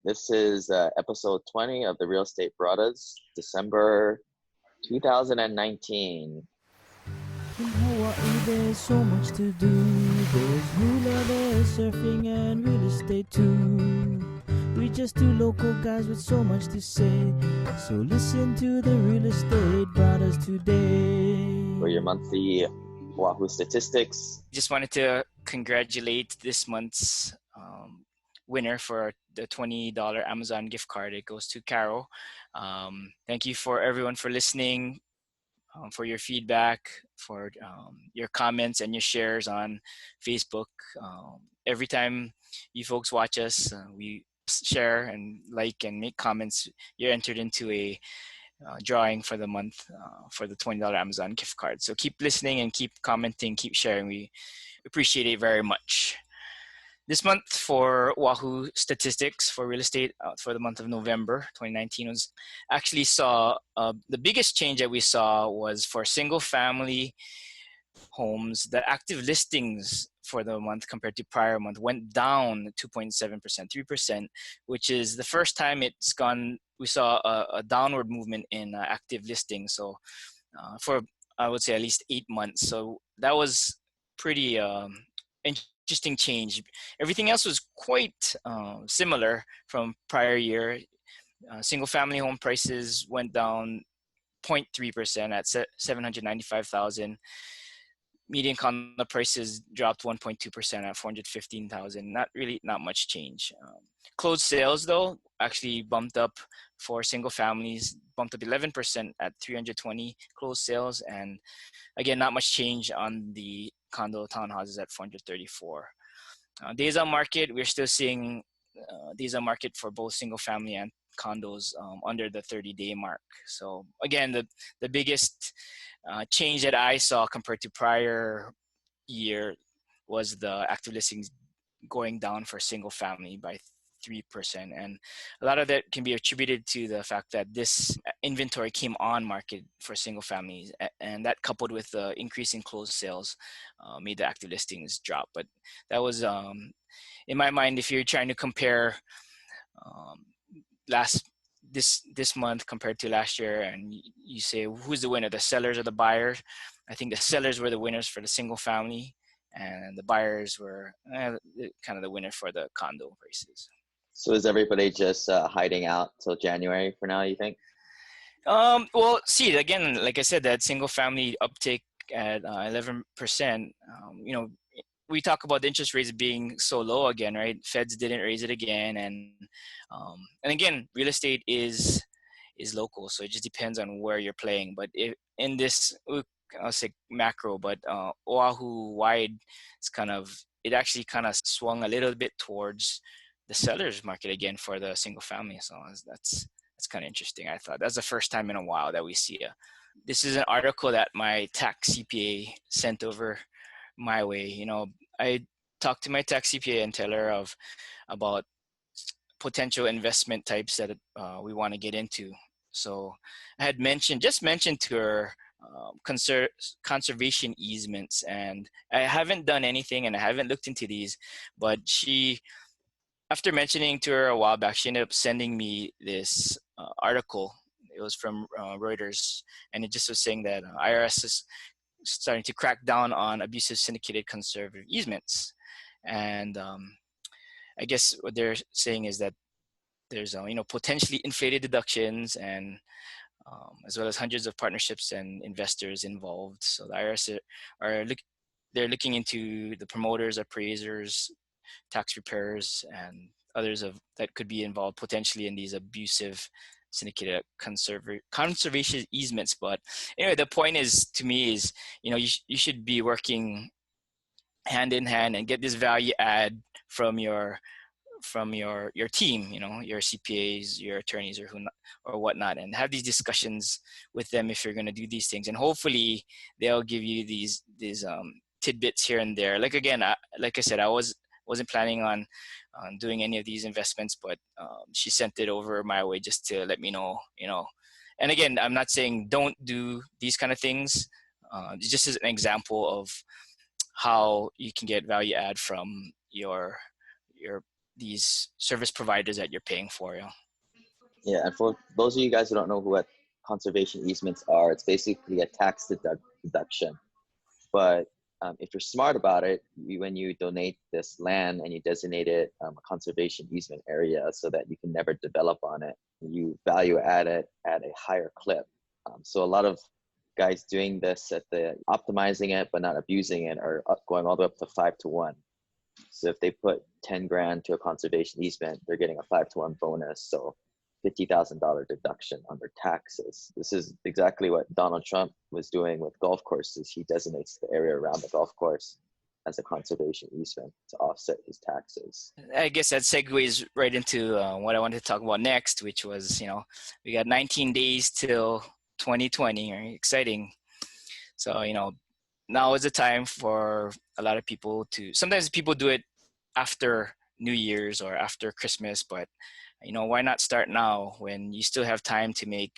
This is episode 20 of the Real Estate Braddahs, December 2019. In Hawaii, there's so much to do. There's hula, there's surfing, and real estate too. We just two local guys with so much to say. So listen to the Real Estate Braddahs today. For your monthly Oahu statistics. Just wanted to congratulate this month's winner for the $20 Amazon gift card. It goes to Carol. Thank you for everyone for listening, for your feedback, for your comments and your shares on Facebook. Every time you folks watch us, we share and like and make comments. You're entered into a drawing for the month for the $20 Amazon gift card. So keep listening and keep commenting, keep sharing. We appreciate it very much. This month for Oahu statistics for real estate for the month of November 2019 was actually saw the biggest change that we saw was for single family homes. The active listings for the month compared to prior month went down 2.7%, 3%, which is the first time it's gone. We saw a downward movement in active listings. So for, I would say, at least 8 months. So that was pretty interesting change. Everything else was quite similar from prior year. Single family home prices went down 0.3% at 795,000. Median condo prices dropped 1.2% at 415,000. Not much change. Closed sales though actually bumped up for single families, bumped up 11% at 320 closed sales, and again not much change on the condo townhouses at 434. Days on market, we're still seeing days on market for both single family and condos under the 30-day mark. So again, the biggest change that I saw compared to prior year was the active listings going down for single family by 3%. And a lot of that can be attributed to the fact that this inventory came on market for single families, and that coupled with the increase in closed sales made the active listings drop. But that was, in my mind, if you're trying to compare this month compared to last year, and you say who's the winner, the sellers or the buyers, I think the sellers were the winners for the single family, and the buyers were kind of the winner for the condo prices. So is everybody just hiding out till January for now, you think? Well, see, again, like I said, that single family uptick at 11%, we talk about the interest rates being so low again, right? Feds didn't raise it again. And again, real estate is local. So it just depends on where you're playing. But if in this, I'll say macro, but Oahu wide, it actually kind of swung a little bit towards the seller's market again for the single family. So that's kind of interesting. I thought that's the first time in a while that we see this is an article that my tax CPA sent over my way. I talked to my tax CPA and tell her about potential investment types that we want to get into. So I had mentioned to her conservation easements, and I haven't done anything and I haven't looked into these, but after mentioning to her a while back, she ended up sending me this article. It was from Reuters, and it just was saying that IRS is starting to crack down on abusive syndicated conservative easements. And I guess what they're saying is that there's potentially inflated deductions, and as well as hundreds of partnerships and investors involved. So the IRS they're looking into the promoters, appraisers, tax preparers, and others that could be involved potentially in these abusive syndicated conservation easements. But anyway, the point is, to me, is you should be working hand in hand and get this value add from your team, your CPAs, your attorneys, or whatnot, and have these discussions with them if you're going to do these things, and hopefully they'll give you these tidbits here and there. Like I said, I wasn't planning on doing any of these investments, but she sent it over my way just to let me know, And again, I'm not saying don't do these kind of things. Just as an example of how you can get value add from your these service providers that you're paying for. Yeah, and for those of you guys who don't know what conservation easements are, it's basically a tax deduction. But if you're smart about it, when you donate this land and you designate it a conservation easement area so that you can never develop on it, you value add it at a higher clip. So a lot of guys doing this at the optimizing it but not abusing it are going all the way up to 5-1. So if they put 10 grand to a conservation easement, they're getting a 5-1 bonus. So $50,000 deduction on their taxes. This is exactly what Donald Trump was doing with golf courses. He designates the area around the golf course as a conservation easement to offset his taxes. I guess that segues right into what I wanted to talk about next, which was, we got 19 days till 2020, right? Exciting. So, now is the time for a lot of people to, sometimes people do it after New Year's or after Christmas, but why not start now when you still have time to make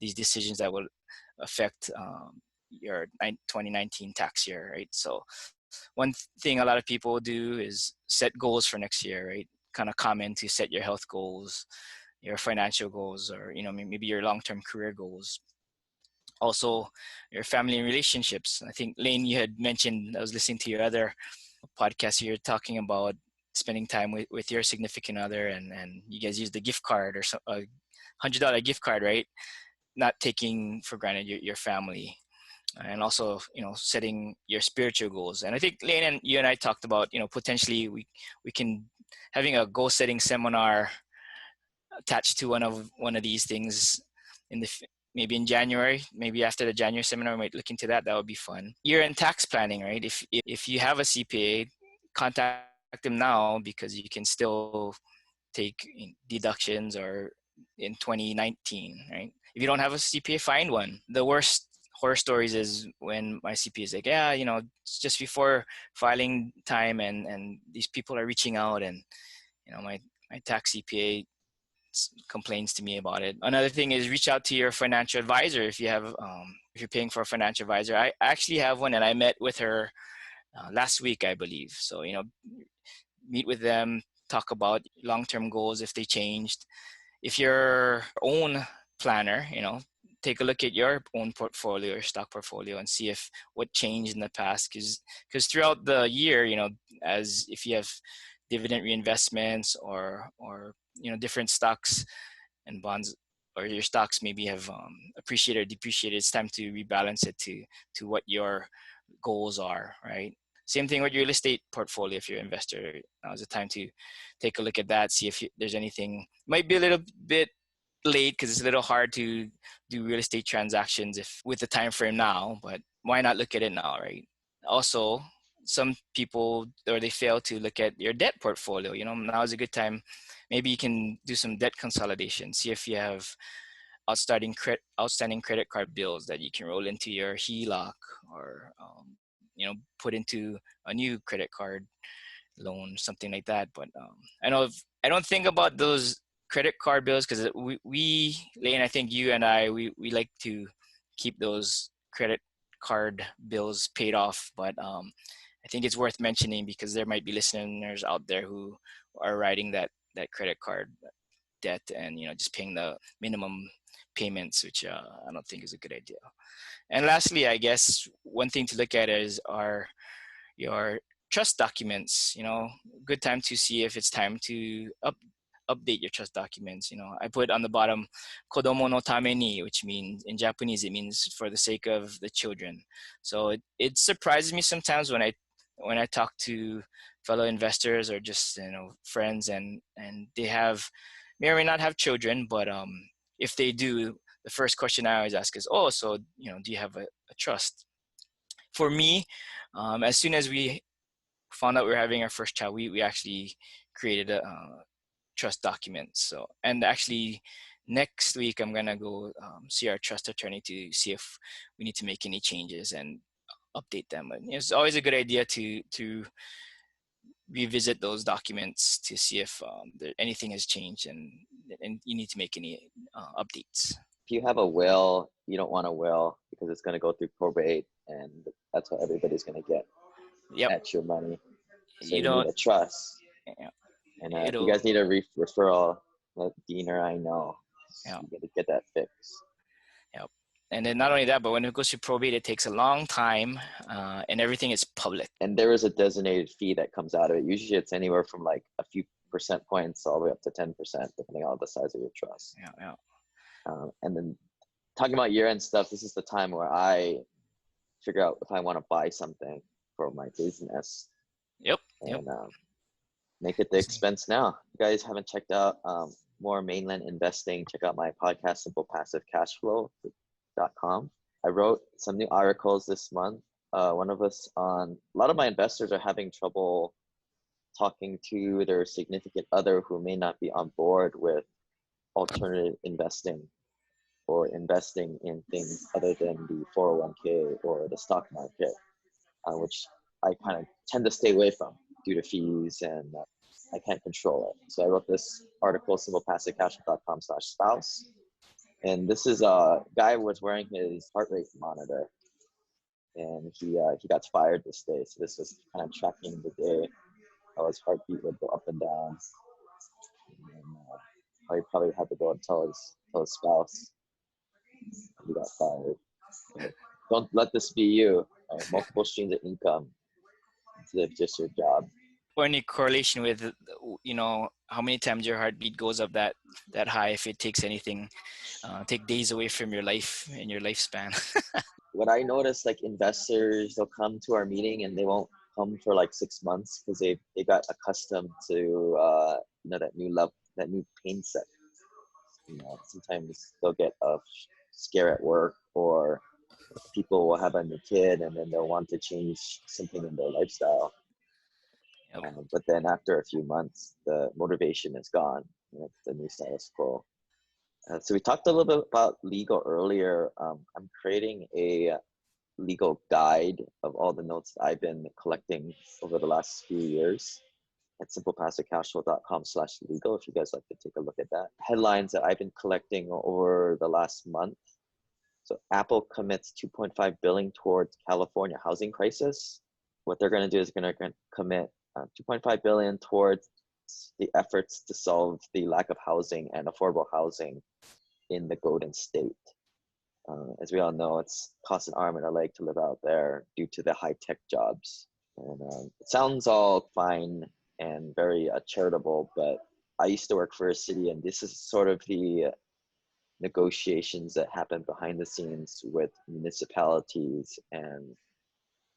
these decisions that will affect your 2019 tax year, right? So one thing a lot of people do is set goals for next year, right? Kind of common to set your health goals, your financial goals, or maybe your long-term career goals. Also, your family and relationships. I think Lane, you had mentioned, I was listening to your other podcast, you're talking about spending time with your significant other, and you guys use the gift card or a $100 gift card, right? Not taking for granted your family, and also setting your spiritual goals. And I think Lane and you and I talked about potentially we can having a goal setting seminar attached to one of these things in the maybe in January, maybe after the January seminar, we might look into that. That would be fun. Year-end tax planning, right? If you have a CPA, contact them now because you can still take deductions or in 2019, right? If you don't have a CPA, find one. The worst horror stories is when my CPA is like, yeah, it's just before filing time and these people are reaching out and, my tax CPA complains to me about it. Another thing is reach out to your financial advisor if you have, if you're paying for a financial advisor. I actually have one and I met with her last week, I believe. So, meet with them, talk about long-term goals if they changed. If your own planner, take a look at your own portfolio or stock portfolio and see if what changed in the past. Because throughout the year, as if you have dividend reinvestments or different stocks and bonds, or your stocks maybe have appreciated or depreciated, it's time to rebalance it to what your goals are, right? Same thing with your real estate portfolio. If you're an investor, now's the time to take a look at that, see if there's anything. Might be a little bit late because it's a little hard to do real estate transactions with the time frame now, but why not look at it now, right? Also, some people, or they fail to look at your debt portfolio. Now is a good time. Maybe you can do some debt consolidation. See if you have outstanding credit card bills that you can roll into your HELOC or put into a new credit card loan, something like that. But I don't think about those credit card bills because we Lane, I think you and I we like to keep those credit card bills paid off. But I think it's worth mentioning because there might be listeners out there who are writing that credit card debt and just paying the minimum payments, which I don't think is a good idea. And lastly, I guess one thing to look at is your trust documents. Good time to see if it's time to update your trust documents. I put on the bottom kodomo no tame ni, which means in Japanese it means for the sake of the children. So it surprises me sometimes when I talk to fellow investors or just friends and they may or may not have children, but if they do, the first question I always ask is, oh, so do you have a trust? For me, as soon as we found out we were having our first child, we actually created a trust document. So, and actually next week I'm gonna go see our trust attorney to see if we need to make any changes and update them. And it's always a good idea to revisit those documents to see if anything has changed and you need to make any updates. If you have a will, you don't want a will because it's going to go through probate, and that's what everybody's going to get. Yep. That's your money. So You you need a trust. Yeah. And if you It'll, guys need a referral, let Dean or I know. yeah, You gotta get that fixed. yeah. And then not only that, but when it goes to probate, it takes a long time, and everything is public. And there is a designated fee that comes out of it. Usually it's anywhere from like a few percent points all the way up to 10%, depending on the size of your trust. Yeah, yeah. And then talking about year-end stuff, this is the time where I figure out if I want to buy something for my business. Yep, yep. And make it the expense now. If you guys haven't checked out more mainland investing, check out my podcast, simplepassivecashflow.com. I wrote some new articles this month. One of us on, a lot of my investors are having trouble talking to their significant other who may not be on board with alternative investing or investing in things other than the 401k or the stock market, which I kind of tend to stay away from due to fees and I can't control it. So I wrote this article, simplepassivecashflow.com/spouse. And this is a guy who was wearing his heart rate monitor and he got fired this day. So this was kind of tracking the day how his heartbeat would go up and down. And how he probably had to go and tell his spouse he got fired. But don't let this be you. Right? Multiple streams of income instead of just your job. Or any correlation with, how many times your heartbeat goes up that high, if it takes anything, take days away from your life and your lifespan. What I noticed, like investors, they'll come to our meeting and they won't come for like 6 months because they got accustomed to that new pain set. Sometimes they'll get a scare at work, or people will have a new kid and then they'll want to change something in their lifestyle. Yep. But then after a few months, the motivation is gone. It's the new status quo. So we talked a little bit about legal earlier. I'm creating a legal guide of all the notes that I've been collecting over the last few years at simplepassivecashflow.com/legal if you guys like to take a look at that. Headlines that I've been collecting over the last month. So Apple commits $2.5 billion towards California housing crisis. What they're going to do is going to commit $2.5 billion towards the efforts to solve the lack of housing and affordable housing in the Golden State. As we all know, it's cost an arm and a leg to live out there due to the high-tech jobs. And it sounds all fine and very charitable, but I used to work for a city, and this is sort of the negotiations that happen behind the scenes with municipalities and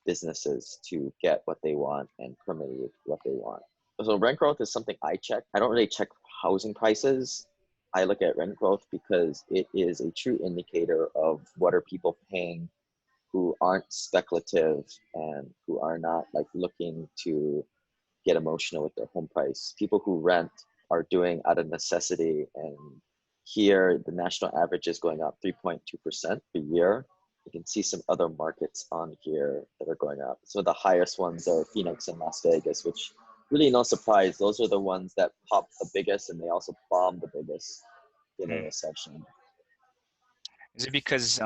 businesses to get what they want and permit what they want. So rent growth is something I check. I don't really check housing prices. I look at rent growth because it is a true indicator of what are people paying who aren't speculative and who are not like looking to get emotional with their home price. People who rent are doing out of necessity, and here the national average is going up 3.2% per year. You can see some other markets on here that are going up. So the highest ones are Phoenix and Las Vegas, which really no surprise. Those are the ones that pop the biggest and they also bomb the biggest in a recession. Is it because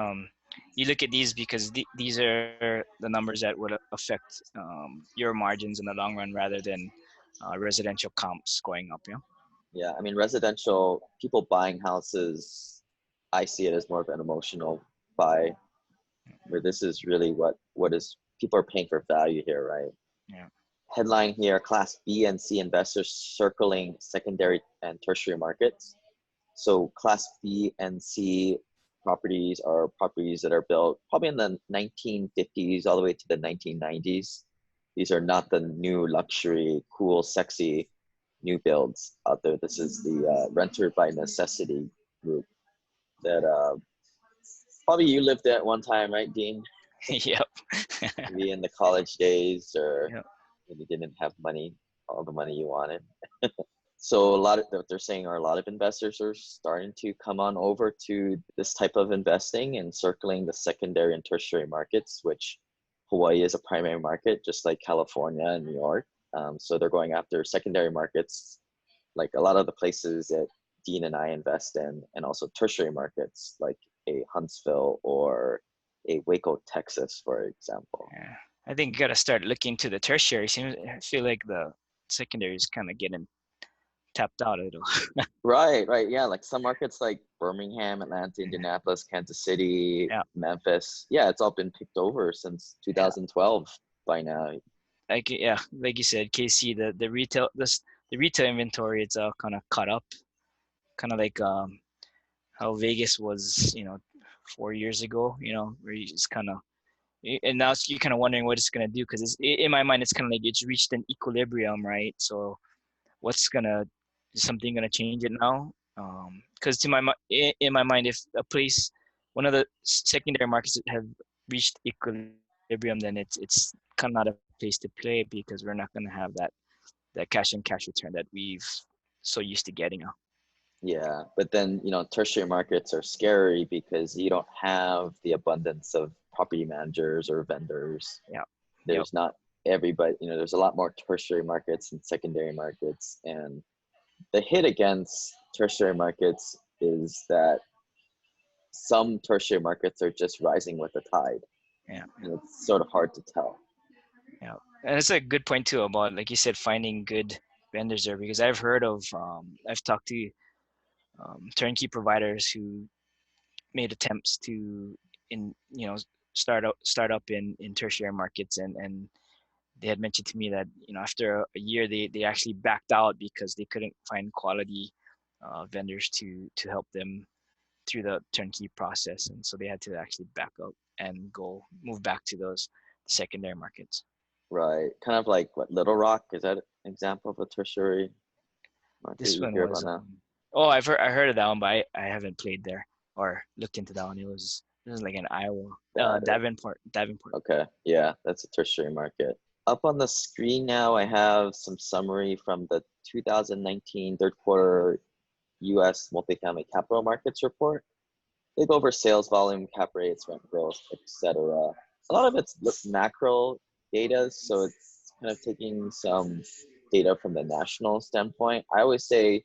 you look at these because these are the numbers that would affect your margins in the long run rather than residential comps going up? Yeah, I mean, residential, people buying houses, I see it as more of an emotional buy, where this is really what is, people are paying for value here, right? Yeah. Headline here, Class B and C investors circling secondary and tertiary markets. So Class B and C properties are properties that are built probably in the 1950s all the way to the 1990s. These are not the new luxury, cool, sexy new builds out there. This is the renter by necessity group that probably you lived at one time, right, Dean? Yep. Maybe in the college days, or Yep. when you didn't have money, all the money you wanted. So what they're saying are a lot of investors are starting to come on over to this type of investing and circling the secondary and tertiary markets, which Hawaii is a primary market, just like California and New York. So they're going after secondary markets, like a lot of the places that Dean and I invest in, and also tertiary markets like a Huntsville or a Waco, Texas, for example. Yeah. I think you got to start looking to the tertiary. I feel like the secondary is kind of getting tapped out. Right. Yeah. Like some markets like Birmingham, Atlanta, Indianapolis, Kansas City, Yeah. Memphis. Yeah, it's all been picked over since 2012 by now. Like you said, KC, the retail inventory, it's all kind of caught up, kind of like how Vegas was, 4 years ago, where you just kind of, and now you're kind of wondering what it's gonna do, because in my mind it's kind of like it's reached an equilibrium, right? So is something gonna change it now? Because in my mind, if a place, one of the secondary markets that have reached equilibrium, then it's kind of not a place to play, because we're not gonna have that cash and cash return that we've so used to getting now. Yeah, but then, tertiary markets are scary because you don't have the abundance of property managers or vendors. Yeah. Yep. There's not everybody, there's a lot more tertiary markets and secondary markets. And the hit against tertiary markets is that some tertiary markets are just rising with the tide. Yeah. And it's sort of hard to tell. Yeah. And it's a good point too about, like you said, finding good vendors there, because I've talked to turnkey providers who made attempts to in start up in tertiary markets, and they had mentioned to me that after a year they actually backed out because they couldn't find quality vendors to help them through the turnkey process, and so they had to actually back up and move back to those secondary markets. Right. Kind of like what, Little Rock? Is that an example of a tertiary market This you one hear about was now? I heard of that one, but I haven't played there or looked into that one. This is like in Iowa, Davenport. Okay. Yeah, that's a tertiary market. Up on the screen now, I have some summary from the 2019 third quarter U.S. multifamily capital markets report. They go over sales volume, cap rates, rent growth, etc. A lot of it's macro data, so it's kind of taking some data from the national standpoint. I always say,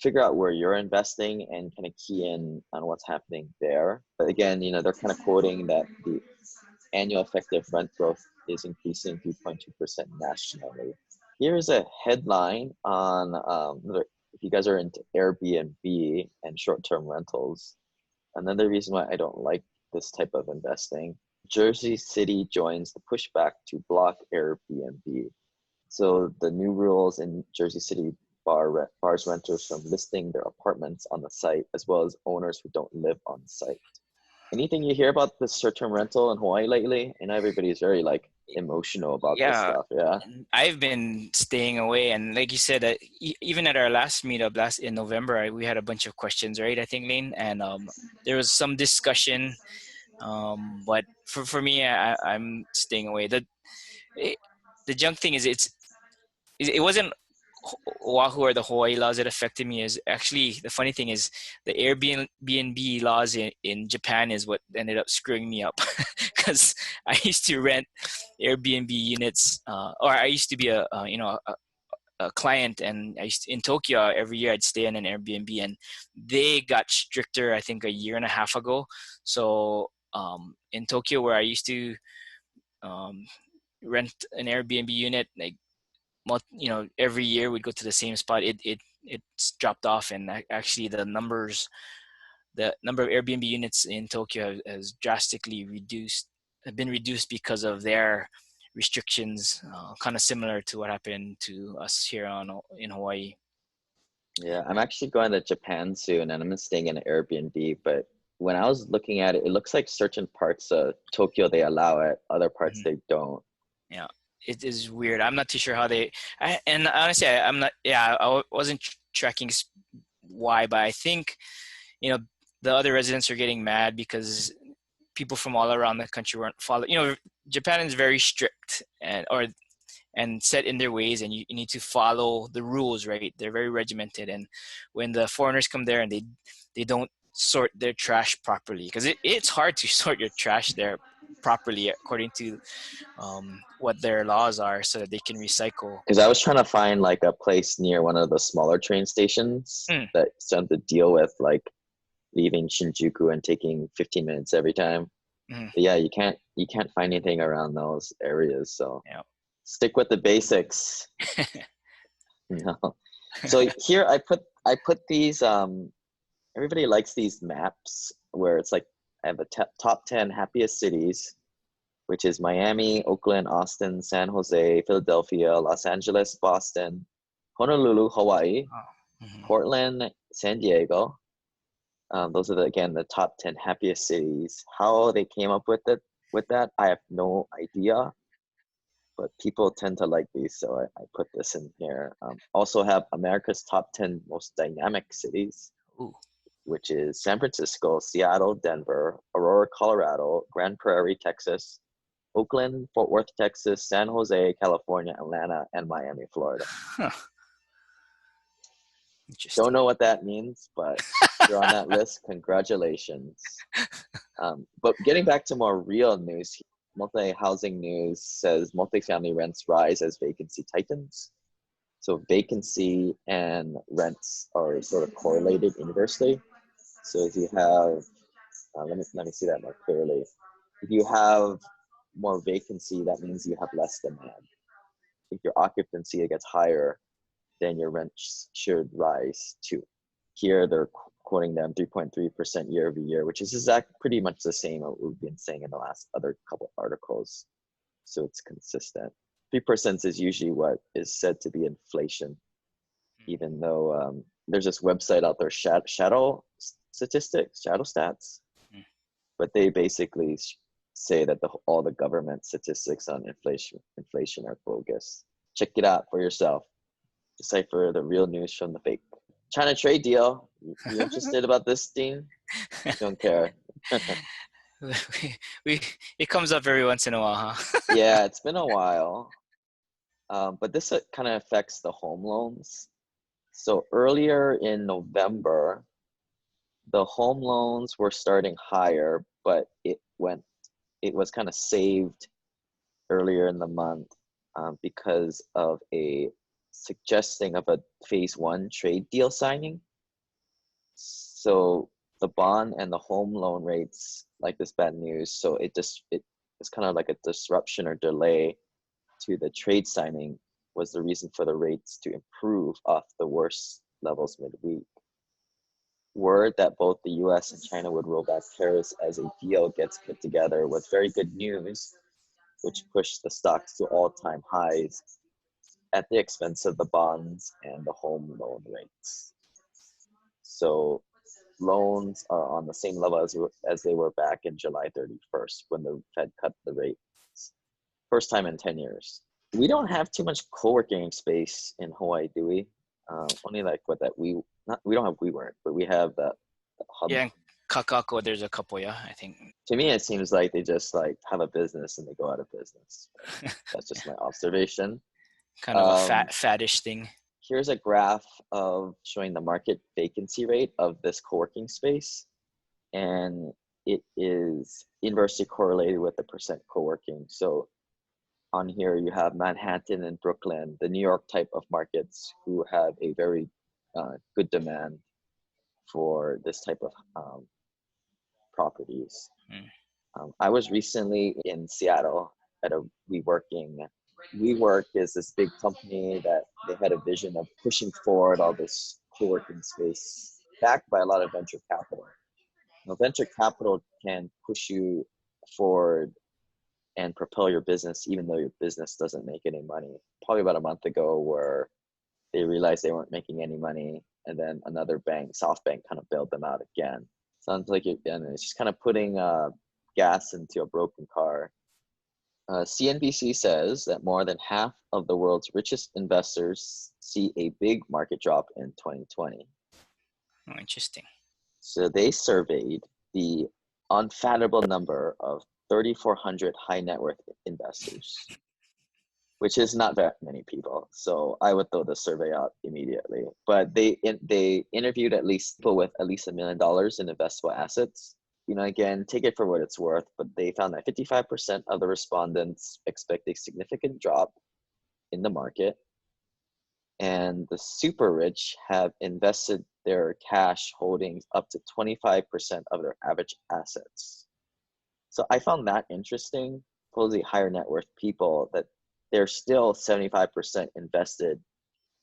figure out where you're investing and kind of key in on what's happening there. But again, they're kind of quoting that the annual effective rent growth is increasing 3.2% nationally. Here's a headline on if you guys are into Airbnb and short-term rentals. Another reason why I don't like this type of investing: Jersey City joins the pushback to block Airbnb. So the new rules in Jersey City bars renters from listing their apartments on the site, as well as owners who don't live on site. Anything you hear about this short-term rental in Hawaii lately? And everybody's very emotional about this stuff. Yeah. I've been staying away, and like you said, even at our last meetup in November, we had a bunch of questions, right? I think, Lane, and there was some discussion, but for me, I'm staying away. The junk thing is it wasn't Oahu or the Hawaii laws that affected me. Is actually, the funny thing is the Airbnb laws in Japan is what ended up screwing me up, because I used to rent Airbnb units, or I used to be a client, and in Tokyo every year I'd stay in an Airbnb, and they got stricter I think a year and a half ago. So in Tokyo, where I used to rent an Airbnb unit, like every year we'd go to the same spot. It's dropped off, and actually the number of Airbnb units in Tokyo has drastically been reduced because of their restrictions, kind of similar to what happened to us here in Hawaii. Yeah, I'm actually going to Japan soon, and I'm staying in an Airbnb. But when I was looking at it, it looks like certain parts of Tokyo they allow it, other parts they don't. Yeah, it is weird. I'm not too sure how and honestly, I'm not. Yeah, I wasn't tracking why, but I think the other residents are getting mad because people from all around the country weren't following. Japan is very strict and set in their ways, and you need to follow the rules, right? They're very regimented, and when the foreigners come there and they don't sort their trash properly, because it's hard to sort your trash there properly according to what their laws are, so that they can recycle. Because I was trying to find a place near one of the smaller train stations that have to deal with leaving Shinjuku and taking 15 minutes every time. Yeah, you can't find anything around those areas. So stick with the basics. So here I put these everybody likes these maps where it's like I have the top 10 happiest cities, which is Miami, Oakland, Austin, San Jose, Philadelphia, Los Angeles, Boston, Honolulu, Hawaii, Oh. Mhm. Portland, San Diego. Those are again the top 10 happiest cities. How they came up with that, I have no idea. But people tend to like these, so I put this in here. Also have America's top 10 most dynamic cities, Ooh. which is San Francisco, Seattle, Denver, Aurora, Colorado, Grand Prairie, Texas, Oakland, Fort Worth, Texas, San Jose, California, Atlanta, and Miami, Florida. Huh. Don't Interesting. know what that means, but you're on that list. Congratulations. But getting back to more real news, multi-housing news says multifamily rents rise as vacancy tightens. So vacancy and rents are sort of correlated inversely. So if you have, let me see that more clearly. If you have more vacancy, that means you have less demand. If your occupancy gets higher, then your rents should rise too. Here they're quoting them 3.3% year over year, which is pretty much the same what we've been saying in the last other couple articles. So it's consistent. 3% is usually what is said to be inflation, even though there's this website out there, Shadow Statistics, Shadow Stats, Mm. but they basically say that all the government statistics on inflation are bogus. Check it out for yourself. Decipher the real news from the fake. China trade deal. You interested about this, Dean? Don't care. we it comes up every once in a while, huh? Yeah, it's been a while. But this kind of affects the home loans. So earlier in November, the home loans were starting higher, but it was kind of saved earlier in the month because of a suggesting of a phase one trade deal signing. So the bond and the home loan rates like this bad news. So it's kind of like a disruption or delay to the trade signing was the reason for the rates to improve off the worst levels midweek. Word that both the US and China would roll back tariffs as a deal gets put together was very good news, which pushed the stocks to all-time highs at the expense of the bonds and the home loan rates. So loans are on the same level as they were back in July 31st when the Fed cut the rates. First time in 10 years. We don't have too much co-working space in Hawaii, do we? Only like we don't have WeWork, but we have the hub. Yeah, in Kakako, there's a couple, yeah, I think. To me, it seems like they just like have a business and they go out of business. That's just my observation. Kind of a faddish thing. Here's a graph of showing the market vacancy rate of this co-working space, and it is inversely correlated with the percent co-working. So on here you have Manhattan and Brooklyn, the New York type of markets who have a very good demand for this type of properties. I was recently in Seattle at a WeWorking. WeWork is this big company that they had a vision of pushing forward all this co-working space backed by a lot of venture capital. Now, venture capital can push you forward and propel your business even though your business doesn't make any money. Probably about a month ago where they realized they weren't making any money and then another bank, SoftBank, kind of bailed them out again. Sounds like it's just kind of putting gas into a broken car. CNBC says that more than half of the world's richest investors see a big market drop in 2020. Oh, interesting. So they surveyed the unfathomable number of 3,400 high net worth investors, which is not that many people. So I would throw the survey out immediately. But they interviewed at least people with at least $1 million in investable assets. Again, take it for what it's worth, but they found that 55% of the respondents expect a significant drop in the market. And the super rich have invested their cash holdings up to 25% of their average assets. So I found that interesting. Supposedly higher net worth people, that they're still 75% invested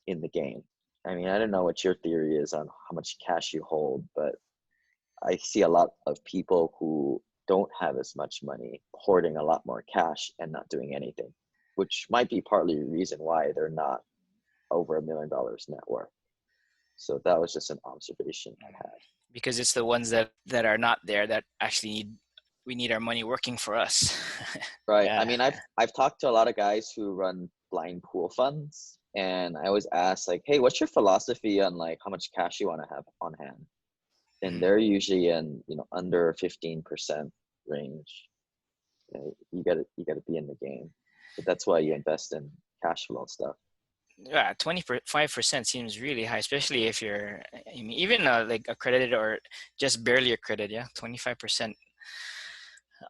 in the game. I mean, I don't know what your theory is on how much cash you hold, but I see a lot of people who don't have as much money hoarding a lot more cash and not doing anything, which might be partly the reason why they're not over $1 million net worth. So that was just an observation I had. Because it's the ones that are not there that actually we need our money working for us. Right. Yeah. I mean, I've talked to a lot of guys who run blind pool funds, and I always ask like, "Hey, what's your philosophy on like how much cash you want to have on hand?" And they're usually in, under 15% range. You gotta be in the game. But that's why you invest in cash flow stuff. Yeah, 25% seems really high, especially if you're, I mean, even like accredited or just barely accredited. Yeah, 25%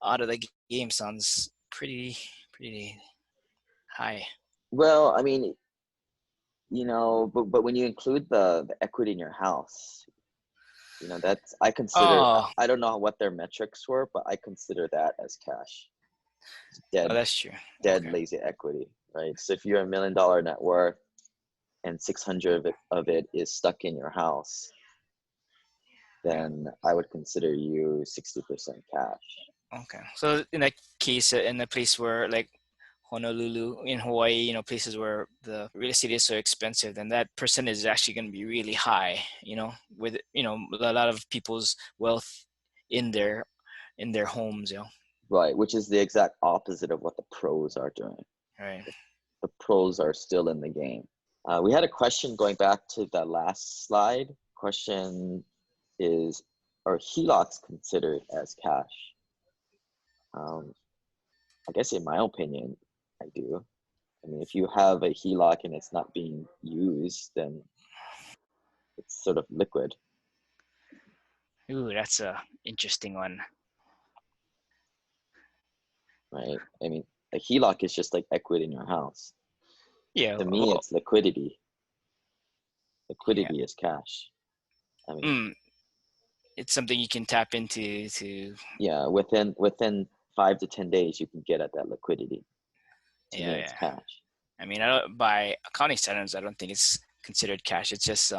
out of the game sounds pretty high. Well, I mean, but when you include the equity in your house, that's I consider. Oh, I don't know what their metrics were, but I consider that as cash. It's dead, that's true. dead Okay. lazy equity, right? So if you're $1 million net worth and 600 of it is stuck in your house, then I would consider you 60% cash. Okay. So in that case, in a place where like Honolulu in Hawaii, places where the real estate is so expensive, then that percentage is actually going to be really high, with, a lot of people's wealth in their homes, Right, which is the exact opposite of what the pros are doing. Right. The pros are still in the game. We had a question going back to the last slide. Question is, are HELOCs considered as cash? I guess in my opinion, I do. I mean, if you have a HELOC and it's not being used, then it's sort of liquid, Ooh, that's a interesting one. right? I mean, a HELOC is just like equity in your house. Yeah. To me, it's liquidity. Yeah. Liquidity is cash. I mean, It's something you can tap into to. yeah, within 5 to 10 days, you can get at that liquidity. To me, it's Yeah. cash. I mean, by accounting standards, I don't think it's considered cash. It's just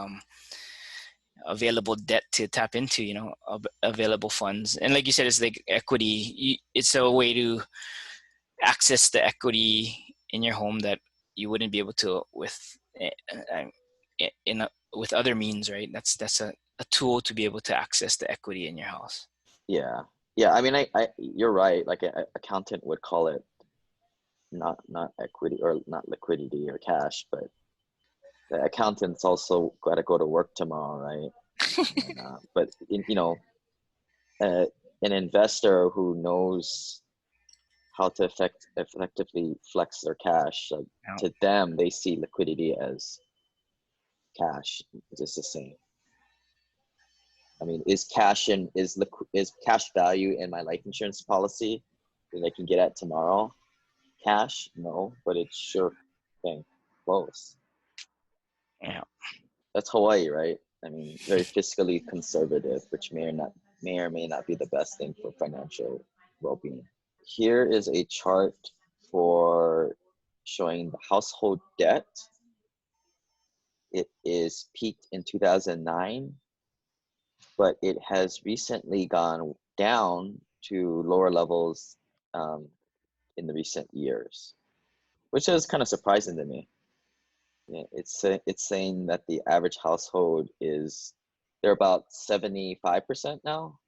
available debt to tap into, available funds. And like you said, it's like equity. It's a way to access the equity in your home that you wouldn't be able to with other means, right? That's a tool to be able to access the equity in your house. Yeah, yeah. I mean, you're right. Like an accountant would call it not equity or not liquidity or cash, but the accountant's also got to go to work tomorrow, right? And, but uh, an investor who knows how to effectively flex their cash, like to them, they see liquidity as cash, just the same. I mean, is cash value in my life insurance policy that I can get at tomorrow? Cash? No, but it's sure thing close. Yeah. That's Hawaii, right? I mean, very fiscally conservative, which may or may not be the best thing for financial well-being. Here is a chart for showing the household debt. It is peaked in 2009, but it has recently gone down to lower levels in the recent years, which is kind of surprising to me. Yeah, it's saying that the average household they're about 75% now,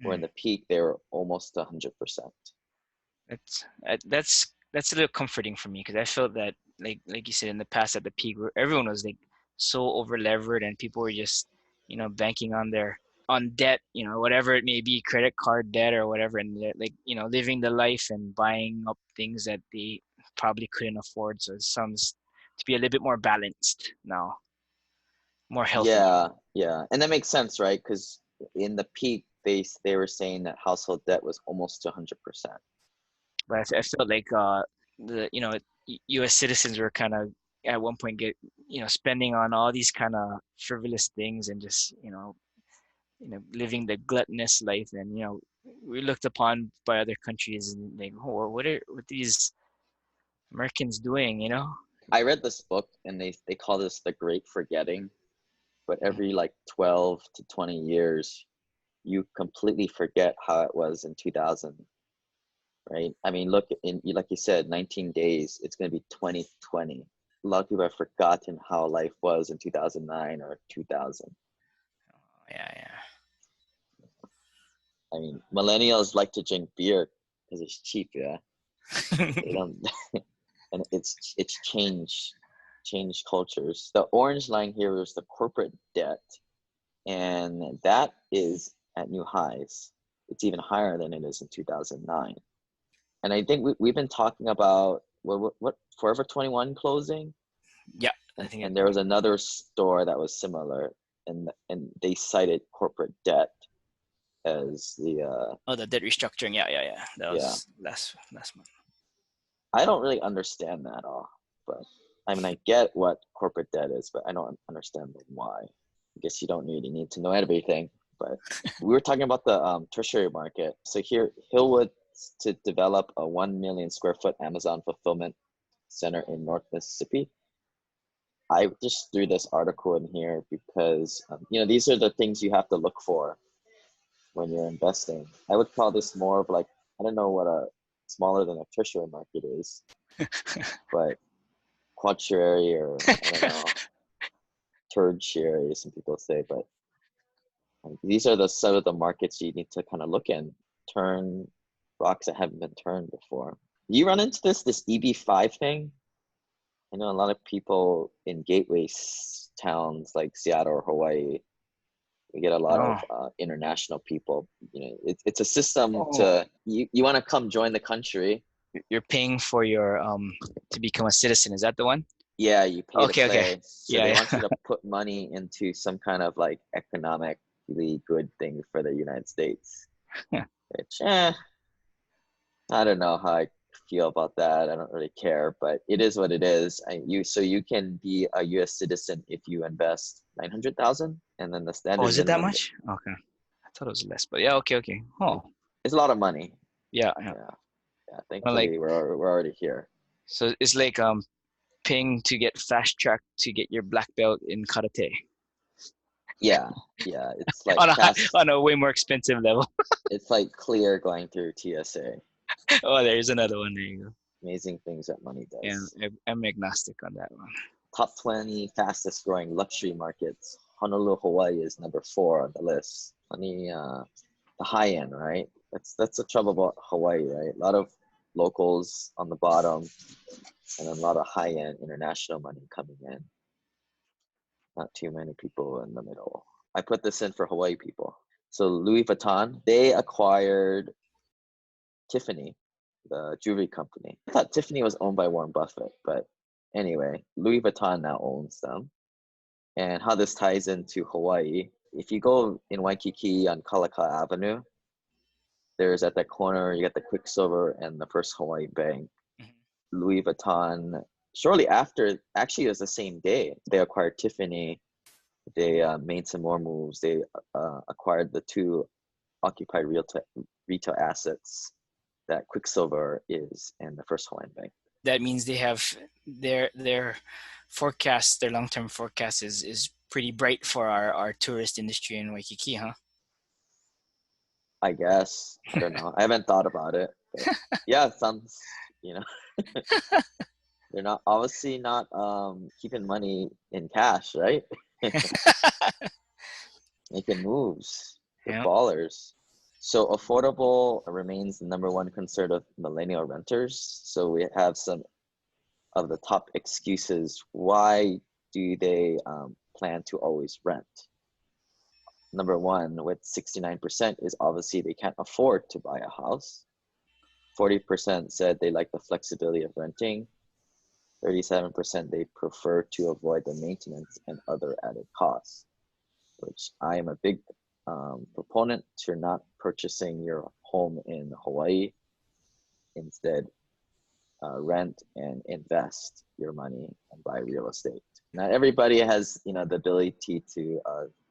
where in the peak they were almost 100%. That's a little comforting for me, because I felt that like you said in the past at the peak where everyone was like so over levered and people were just banking on debt, whatever it may be, credit card debt or whatever, and like living the life and buying up things that they probably couldn't afford. So it sounds to be a little bit more balanced now, more healthy. Yeah, and that makes sense, right? Because in the peak they were saying that household debt was almost 100%. But I felt like the U.S. citizens were kind of at one point spending on all these kind of frivolous things and just living the gluttonous life, and we looked upon by other countries and like, oh, what are these Americans doing? I read this book and they call this the Great Forgetting, but every like 12 to 20 years, you completely forget how it was in 2000, right? I mean, look, like you said, 19 days, it's going to be 2020. A lot of people have forgotten how life was in 2009 or 2000. Yeah. I mean, millennials like to drink beer because it's cheap, yeah. They don't, and it's changed cultures. The orange line here is the corporate debt, and that is at new highs. It's even higher than it is in 2009. And I think we've been talking about what Forever 21 closing, Yeah, I think and there was another store that was similar, and they cited corporate debt as the the debt restructuring. Yeah. That yeah. was last month. I don't really understand that at all, but I mean I get what corporate debt is, but I don't understand why. I guess you don't really need to know everything. But we were talking about the tertiary market. So here, Hillwood to develop a 1 million square foot Amazon fulfillment center in North Mississippi. I just threw this article in here because these are the things you have to look for when you're investing. I would call this more of like, I don't know what a smaller than a tertiary market is, but quaternary, or I don't know, tertiary, some people say, but these are some of the markets you need to kind of look in, turn rocks that haven't been turned before. You run into this EB5 thing. I know a lot of people in gateway towns like Seattle or Hawaii. We get a lot of international people. It's a system to you want to come join the country. You're paying for your to become a citizen. Is that the one? Yeah, you pay to play. Okay. So they want you to put money into some kind of like economically good thing for the United States. Which, I don't know how I feel about that. I don't really care, but it is what it is. So you can be a U.S. citizen if you invest 900,000, and then the standard. Oh, is it that much? Okay, I thought it was less, but yeah, okay. Oh, it's a lot of money. Yeah. Thankfully, we're already here. So it's like paying to get fast track to get your black belt in karate. Yeah, it's like on a way more expensive level. It's like clear going through TSA. Oh, there's another one. There you go. Amazing things that money does. Yeah, I'm agnostic on that one. Top 20 fastest growing luxury markets. Honolulu, Hawaii is number 4 on the list. The high end, right? That's the trouble about Hawaii, right? A lot of locals on the bottom, and a lot of high end international money coming in. Not too many people in the middle. I put this in for Hawaii people. So Louis Vuitton, they acquired Tiffany, the jewelry company. I thought Tiffany was owned by Warren Buffett, but anyway, Louis Vuitton now owns them. And how this ties into Hawaii, if you go in Waikiki on Kalakaua Avenue, there's at that corner, you got the Quicksilver and the First Hawaii Bank. Mm-hmm. Louis Vuitton, shortly after, actually it was the same day, they acquired Tiffany. They made some more moves. They acquired the 2 occupied retail assets that Quicksilver is and the First Hawaiian Bank. That means they have their forecast, their long-term forecast is pretty bright for our tourist industry in Waikiki, huh? I guess. I don't know. I haven't thought about it. But yeah, it sounds, they're not obviously not keeping money in cash, right? Making moves. They're ballers. So affordable remains the number 1 concern of millennial renters. So we have some of the top excuses. Why do they plan to always rent? Number 1, with 69%, is obviously they can't afford to buy a house. 40% said they like the flexibility of renting. 37% they prefer to avoid the maintenance and other added costs, which I am a big proponent to not purchasing your home in Hawaii. Instead, rent and invest your money and buy real estate. Not everybody has, the ability to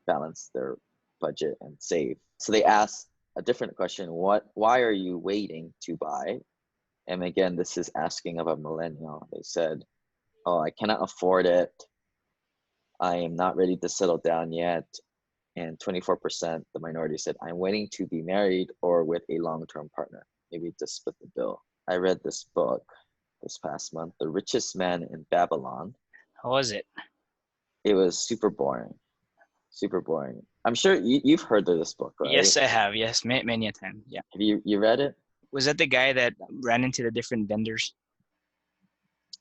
balance their budget and save. So they asked a different question: why are you waiting to buy? And again, this is asking of a millennial. They said oh, I cannot afford it. I am not ready to settle down yet. And 24%, the minority said, I'm waiting to be married or with a long-term partner, maybe to split the bill. I read this book this past month, The Richest Man in Babylon. How was it? It was super boring. Super boring. I'm sure you've heard of this book, right? Yes, I have. Yes, many a time. Yeah. Have you read it? Was that the guy that ran into the different vendors?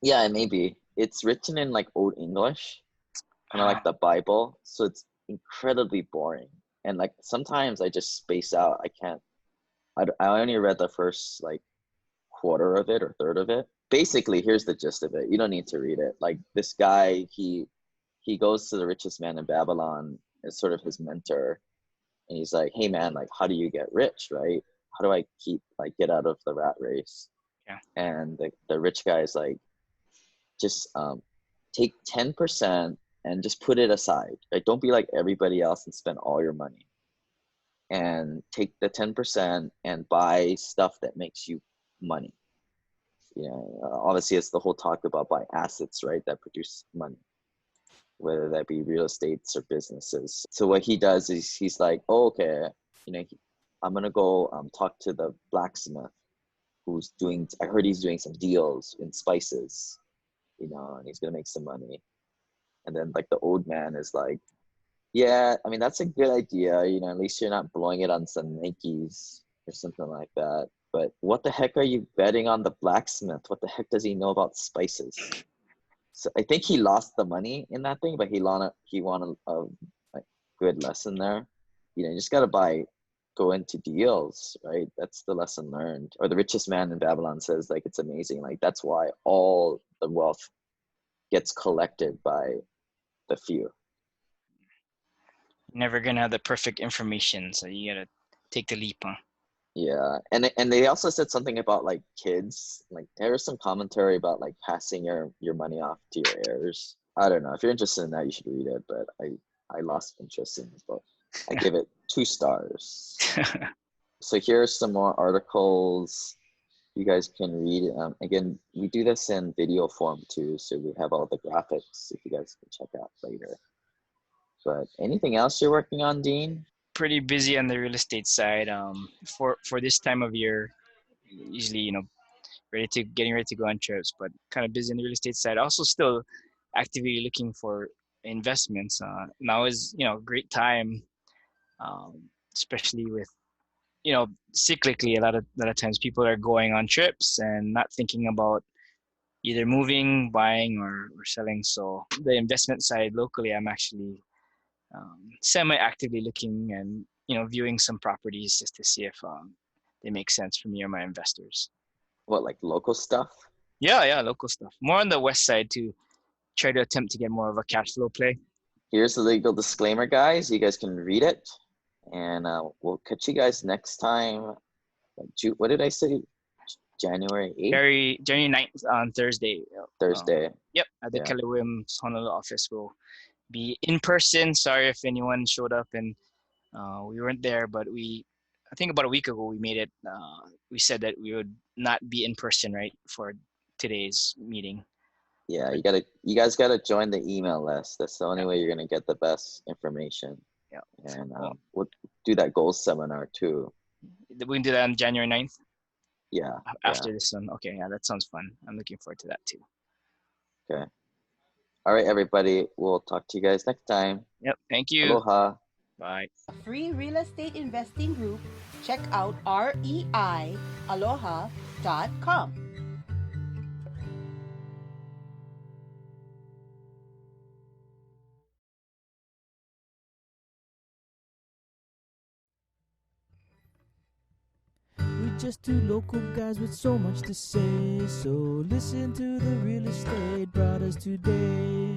Yeah, maybe. It's written in like Old English, kind of like the Bible. So it's incredibly boring. And like sometimes I just space out. I only read the first like quarter of it or third of it. Basically, here's the gist of it. You don't need to read it. Like this guy, he goes to the richest man in Babylon as sort of his mentor. And he's like, hey man, like how do you get rich, right? How do I get out of the rat race? Yeah. And the rich guy is like, just take 10% and just put it aside. Right? Don't be like everybody else and spend all your money. And take the 10% and buy stuff that makes you money. You know, obviously it's the whole talk about buy assets, right, that produce money, whether that be real estates or businesses. So what he does is he's like, oh, okay, you know, I'm gonna go talk to the blacksmith I heard he's doing some deals in spices, you know, and he's gonna make some money. And then like the old man is like, yeah, I mean, that's a good idea, you know, at least you're not blowing it on some Nikes or something like that. But what the heck are you betting on the blacksmith? What the heck does he know about spices? So I think he lost the money in that thing, but he won a good lesson there. You know, you just gotta go into deals, right? That's the lesson learned. Or the richest man in Babylon says, like, it's amazing. Like, that's why all the wealth gets collected by the few. Never gonna have the perfect information, so you gotta take the leap, huh? Yeah, and they also said something about like kids. Like there was some commentary about like passing your money off to your heirs. I don't know. If you're interested in that, you should read it. But I lost interest in this book. I give it 2 stars. So here are some more articles you guys can read. Again, we do this in video form too, so we have all the graphics if you guys can check out later. But anything else you're working on, Dean? Pretty busy on the real estate side. For this time of year, usually, you know, getting ready to go on trips, but kind of busy on the real estate side. Also, still actively looking for investments. Now is, you know, a great time, especially with, you know, cyclically a lot of times people are going on trips and not thinking about either moving, buying, or selling. So the investment side locally, I'm actually semi-actively looking and, you know, viewing some properties just to see if they make sense for me or my investors. What, like local stuff? Yeah, local stuff. More on the west side to try to attempt to get more of a cash flow play. Here's the legal disclaimer, guys. You guys can read it. And we'll catch you guys next time. What did I say? January 8th? January 9th on Thursday. Thursday. Yep, at the Keller Williams Honolulu office. We'll be in person. Sorry if anyone showed up and we weren't there, but I think about a week ago we made it. We said that we would not be in person, right, for today's meeting. Yeah, you guys gotta join the email list. That's the only way you're gonna get the best information. Yeah, and we'll do that goals seminar too. We can do that on January 9th. Yeah. After this one, okay, yeah, that sounds fun. I'm looking forward to that too. Okay. All right, everybody. We'll talk to you guys next time. Yep. Thank you. Aloha. Bye. A free real estate investing group. Check out reialoha.com. We're just 2 local guys with so much to say. So listen to the Real Estate Braddahs today.